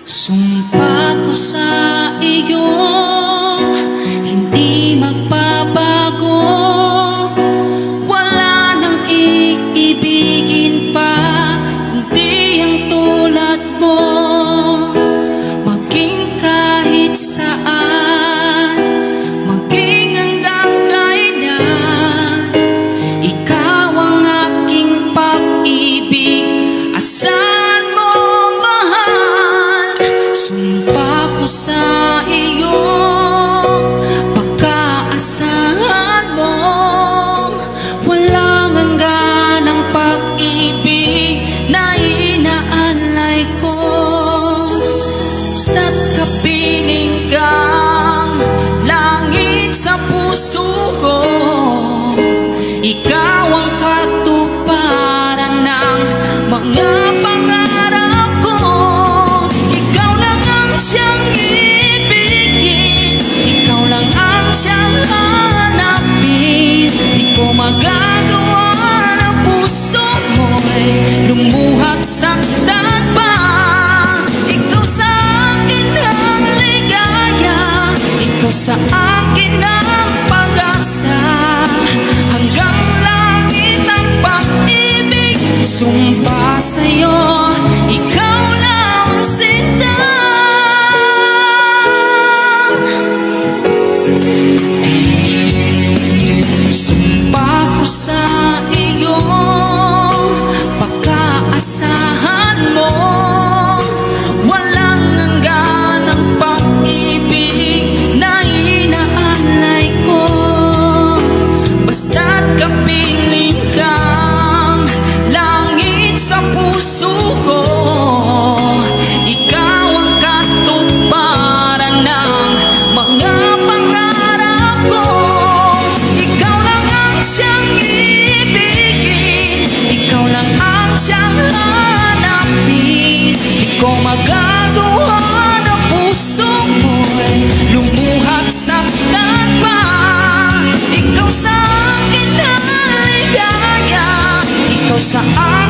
Sumpa ko sa iyo, hindi magbabago. Wala nang iibigin pa, kundi ang tulad mo. Maging kahit saan, maging hanggang kailan, ikaw ang aking pag-ibig. Asahan mo, mahal. Sumpa ko sa iyo, pagkaasahan mo. Walang hanggan ang pag-ibig na inaalay ko. Basta't kapiling kang langit sa puso ko, ikaw ang katuparan ng mga pangarap ko. Ikaw lang ang siyang ibigin, ikaw lang ang siyang hanapin. Di ko magagawa na puso mo'y lumuhak saktan pa. Ikaw sa akin ang ligaya, ikaw sa akin ang pag-asa. Hanggang langit ang pag-ibig, sumpa sa'yo, ikaw lang ang sinta. Sumpa ko sa iyo, pagkaasahan mo. Walang hanggan ang pag-ibig na inaalay ko. Basta't kapiling kang langit sa puso ko, ikaw ang katuparan ng mga pangarap ko. Ikaw lang ang siyang ibigin, ikaw lang ang siyang hanapin. Di ko magagawa na puso mo'y lumuhak saktan pa. Ikaw sa akin ang ligaya, ikaw sa akin